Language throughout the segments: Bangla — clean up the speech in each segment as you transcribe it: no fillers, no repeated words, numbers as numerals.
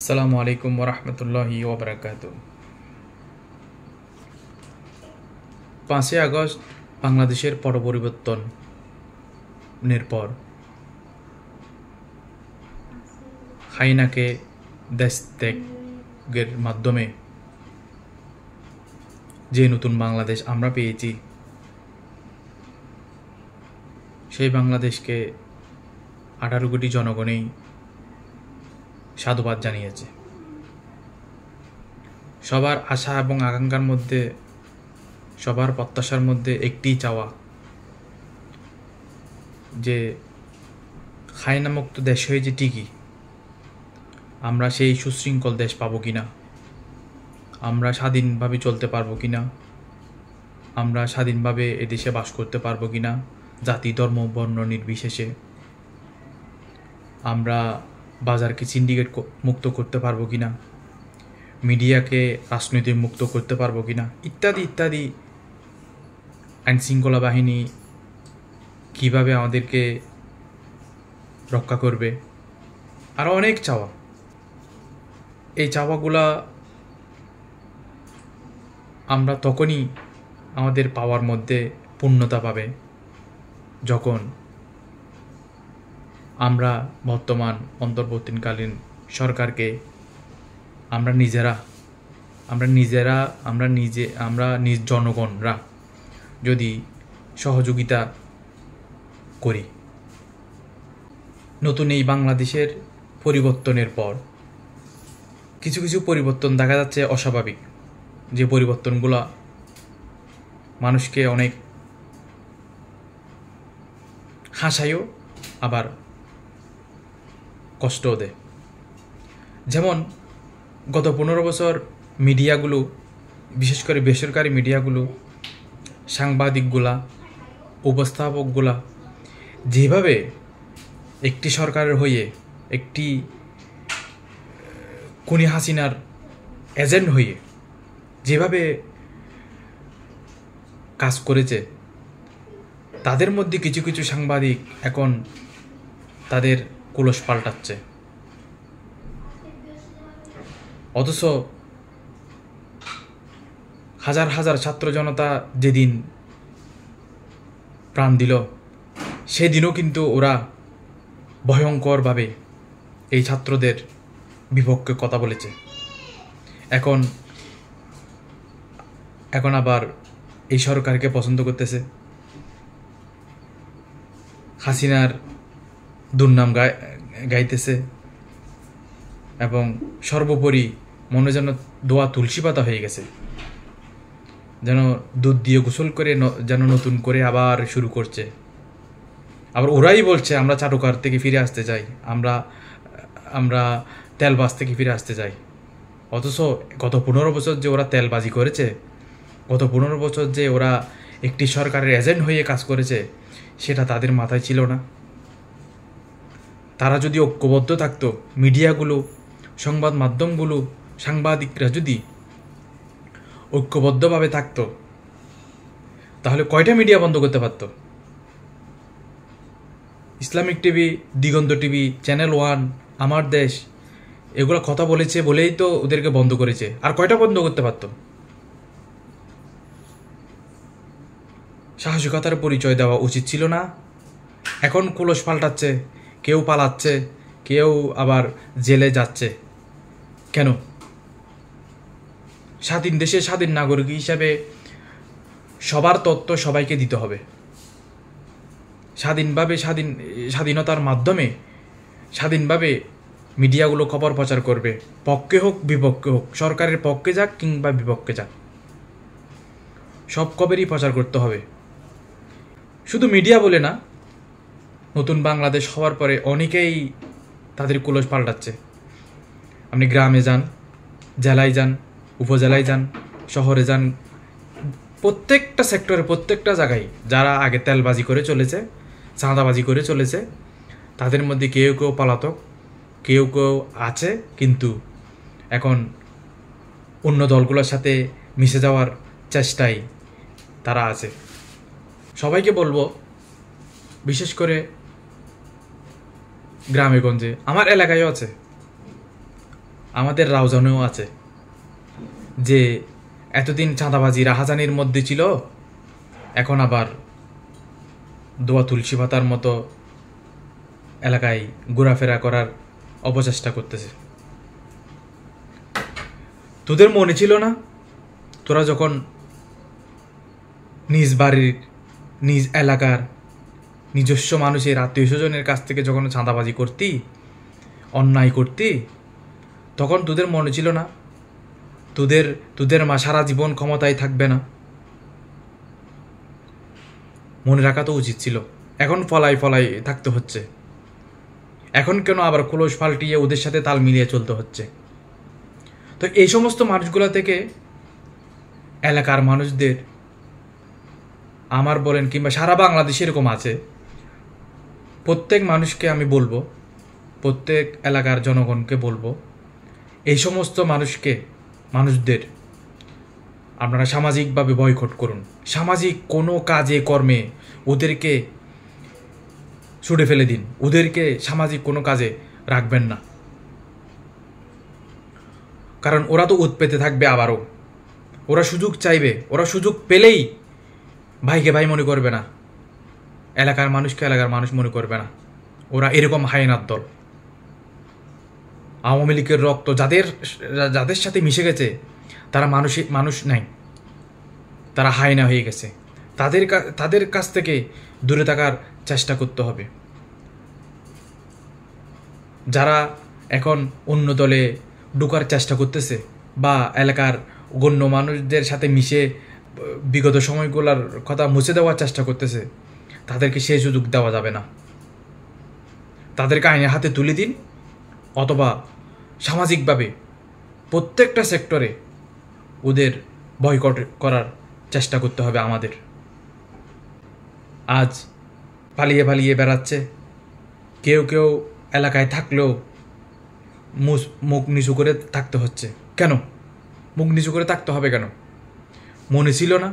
আসসালামু আলাইকুম ওরহমতুল্লাহি ওবরাকাতু। 5ই আগস্ট বাংলাদেশের পট পরিবর্তনের পর হাইনাকে দেশ ত্যাগের মাধ্যমে যে নতুন বাংলাদেশ আমরা পেয়েছি, সেই বাংলাদেশকে 18 কোটি জনগণই সাধুবাদ জানিয়েছে। সবার আশা এবং আকাঙ্ক্ষার মধ্যে, সবার প্রত্যাশার মধ্যে একটি চাওয়া যে হায়নামুক্ত দেশ হয়েছে ঠিকই, আমরা সেই সুশৃঙ্খল দেশ পাবো কিনা, আমরা স্বাধীনভাবে চলতে পারবো কিনা, আমরা স্বাধীনভাবে এদেশে বাস করতে পারবো কিনা, জাতি ধর্ম বর্ণ নির্বিশেষে আমরা বাজারকে সিন্ডিকেট মুক্ত করতে পারবো কিনা, মিডিয়াকে রাজনৈতিক মুক্ত করতে পারবো কিনা, ইত্যাদি ইত্যাদি। আইনশৃঙ্খলা বাহিনী কিভাবে আমাদেরকে রক্ষা করবে, আরও অনেক চাওয়া। এই চাওয়াগুলা আমরা তখনই আমাদের পাওয়ার মধ্যে পূর্ণতা পাবে যখন আমরা বর্তমান অন্তর্বর্তীকালীন সরকারকে আমরা নিজ জনগণরা যদি সহযোগিতা করি। নতুন এই বাংলাদেশের পরিবর্তনের পর কিছু কিছু পরিবর্তন দেখা যাচ্ছে অস্বাভাবিক, যে পরিবর্তনগুলো মানুষকে অনেক হাসায়ও আবার কষ্টও দেয়। যেমন গত 15 বছর মিডিয়াগুলো, বিশেষ করে বেসরকারি মিডিয়াগুলো, সাংবাদিকগুলা, উপস্থাপকগুলা যেভাবে একটি সরকারের হয়ে, একটি খুনি হাসিনার এজেন্ট হয়ে যেভাবে কাজ করেছে, তাদের মধ্যে কিছু কিছু সাংবাদিক এখন তাদের কুলস পাল্টাচ্ছে। অথচ হাজার হাজার ছাত্র জনতা যেদিন প্রাণ দিল, সেদিনও কিন্তু ওরা ভয়ঙ্করভাবে এই ছাত্রদের বিপক্ষে কথা বলেছে। এখন আবার এই সরকারকে পছন্দ করতেছে, হাসিনার দুর্নাম গাইতেছে, এবং সর্বোপরি মনে যেন দোয়া তুলসী পাতা হয়ে গেছে, যেন দুধ দিয়ে গোসল করে যেন নতুন করে আবার শুরু করছে। আবার ওরাই বলছে আমরা চাটুকার থেকে ফিরে আসতে চাই, আমরা তেলবাজ থেকে ফিরে আসতে চাই। অথচ গত 15 বছর যে ওরা তেলবাজি করেছে, গত 15 বছর যে ওরা একটি সরকারের এজেন্ট হয়ে কাজ করেছে, সেটা তাদের মাথায় ছিল না। তারা যদি ঐক্যবদ্ধ থাকতো, মিডিয়াগুলো, সংবাদ মাধ্যমগুলো, সাংবাদিকরা যদি ঐক্যবদ্ধভাবে থাকতো, তাহলে কয়টা মিডিয়া বন্ধ করতে পারত? ইসলামিক টিভি, দিগন্ত টিভি, চ্যানেল 1, আমার দেশ, এগুলো কথা বলেছে বলেই তো ওদেরকে বন্ধ করেছে। আর কয়টা বন্ধ করতে পারত? সাহসিকতার পরিচয় দেওয়া উচিত ছিল না? এখন কুলস পাল্টাচ্ছে, কেউ পালাচ্ছে, কেউ আবার জেলে যাচ্ছে। কেন? স্বাধীন দেশে স্বাধীন নাগরিক হিসাবে সবার তথ্য সবাইকে দিতে হবে। স্বাধীনতার মাধ্যমে স্বাধীনভাবে মিডিয়াগুলো খবর প্রচার করবে, পক্ষে হোক বিপক্ষে হোক, সরকারের পক্ষে যাক কিংবা বিপক্ষে যাক, সব খবরই প্রচার করতে হবে। শুধু মিডিয়া বলে না, নতুন বাংলাদেশ হওয়ার পরে অনেকেই তাদের কুলস পাল্টাচ্ছে। আপনি গ্রামে যান, জেলায় যান, উপজেলায় যান, শহরে যান, প্রত্যেকটা সেক্টরে, প্রত্যেকটা জায়গায় যারা আগে তেলবাজি করে চলেছে, চাঁদাবাজি করে চলেছে, তাদের মধ্যে কেউ কেউ পলাতক, কেউ কেউ আছে কিন্তু এখন অন্য দলগুলোর সাথে মিশে যাওয়ার চেষ্টায় তারা আছে। সবাইকে বলবো, বিশেষ করে গ্রামে গঞ্জে, আমার এলাকায়ও আছে, আমাদের রাউজানেও আছে যে এতদিন চাঁদাবাজি রাহাজানির মধ্যে ছিল, এখন আবার দোয়া তুলসী পাতার মতো এলাকায় ঘোরাফেরা করার অপচেষ্টা করতেছে। তোদের মনে ছিল না তোরা যখন নিজ বাড়ির নিজ এলাকার নিজস্ব মানুষের আত্মীয় স্বজনের কাছ থেকে যখন চাঁদাবাজি করতি, অন্যায় করতি, তখন তোদের মনে ছিল না তোদের মা সারা জীবন ক্ষমতায় থাকবে না? মনে রাখা তো উচিত ছিল। এখন ফলাই থাকতে হচ্ছে। এখন কেন আবার খোলস পাল্টিয়ে ওদের সাথে তাল মিলিয়ে চলতে হচ্ছে? তো এই সমস্ত মানুষগুলো থেকে এলাকার মানুষদের, আমার বলেন কিংবা সারা বাংলাদেশে এরকম আছে, প্রত্যেক মানুষকে আমি বলবো, প্রত্যেক এলাকার জনগণকে বলবো, এই সমস্ত মানুষদের আপনারা সামাজিকভাবে বয়কট করুন। সামাজিক কোনো কাজে কর্মে ওদেরকে ছুড়ে ফেলে দিন, ওদেরকে সামাজিক কোনো কাজে রাখবেন না। কারণ ওরা তো উৎপেতে থাকবে আবারও। ওরা সুযোগ চাইবে, ওরা সুযোগ পেলেই ভাইকে ভাই মনে করবে না, এলাকার মানুষকে এলাকার মানুষ মনে করবে না। ওরা এরকম হায়নার দল। আওয়ামী লীগের রক্ত যাদের সাথে মিশে গেছে তারা মানুষ নাই, তারা হায়না হয়ে গেছে। তাদের কাছ থেকে দূরে থাকার চেষ্টা করতে হবে। যারা এখন অন্য দলে ঢোকার চেষ্টা করতেছে বা এলাকার গণ্য মানুষদের সাথে মিশে বিগত সময়গুলোর কথা মুছে দেওয়ার চেষ্টা করতেছে, তাদেরকে সেই সুযোগ দেওয়া যাবে না। তাদেরকে আইনের হাতে তুলে দিন, অথবা সামাজিকভাবে প্রত্যেকটা সেক্টরে ওদের বয়কট করার চেষ্টা করতে হবে আমাদের। আজ পালিয়ে বেড়াচ্ছে, কেউ এলাকায় থাকলেও মুখ নিচু করে থাকতে হচ্ছে। কেন মুখ নিচু করে থাকতে হবে? কেন? মনে ছিল না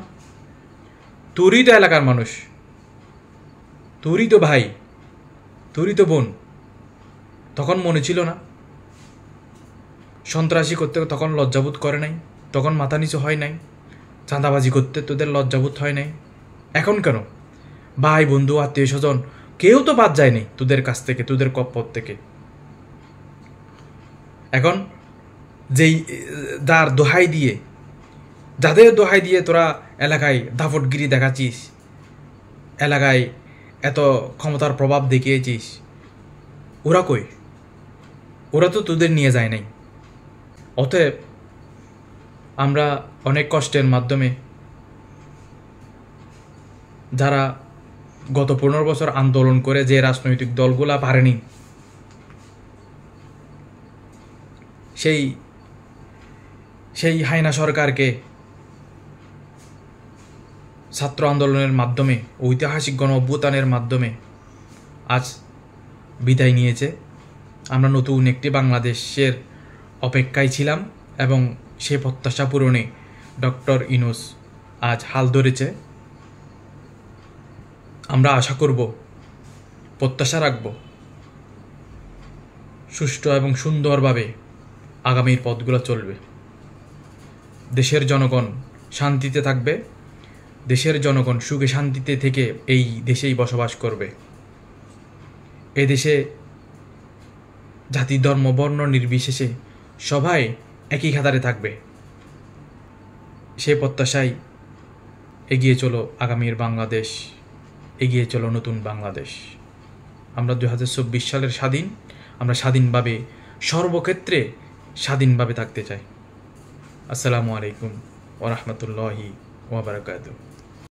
তোরই তো এলাকার মানুষ, তোরই তো ভাই, তোরই তো বোন, তখন মনে ছিল না? সন্ত্রাসী করতে তখন লজ্জাবোধ করে নাই? তখন মাথা নিচু হয় নাই? চাঁদাবাজি করতে তোদের লজ্জাবোধ হয় নাই? এখন কেন? ভাই বন্ধু আত্মীয় স্বজন কেউ তো বাদ যায়নি তোদের কাছ থেকে, তোদের পথ থেকে। এখন যাদের দোহাই দিয়ে তোরা এলাকায় দাপটগিরি দেখাচ্ছিস, এলাকায় এত ক্ষমতার প্রভাব দেখিয়েছিস, ওরা কই? ওরা তো তোদের নিয়ে যায় নাই। অতএব আমরা অনেক কষ্টের মাধ্যমে, যারা গত 15 বছর আন্দোলন করে যে রাজনৈতিক দলগুলা পারেনি, সেই হায়না সরকারকে ছাত্র আন্দোলনের মাধ্যমে, ঐতিহাসিক গণ অভ্যুত্থানের মাধ্যমে আজ বিদায় নিয়েছে। আমরা নতুন একটি বাংলাদেশের অপেক্ষায় ছিলাম এবং সে প্রত্যাশা পূরণে ডক্টর ইউনূস আজ হাল ধরেছে। আমরা আশা করব, প্রত্যাশা রাখব, সুষ্ঠু এবং সুন্দরভাবে আগামীর পথগুলো চলবে। দেশের জনগণ শান্তিতে থাকবে, দেশের জনগণ সুখে শান্তিতে থেকে এই দেশেই বসবাস করবে। এ দেশে জাতি ধর্ম বর্ণ নির্বিশেষে সবাই একই খাতারে থাকবে। সে প্রত্যাশায় এগিয়ে চলো আগামীর বাংলাদেশ, এগিয়ে চলো নতুন বাংলাদেশ। আমরা 2024 সালের স্বাধীন, আমরা স্বাধীনভাবে সর্বক্ষেত্রে স্বাধীনভাবে থাকতে চাই। আসসালামু আলাইকুম ওয়া রাহমাতুল্লাহি ওয়া বারাকাতুহু।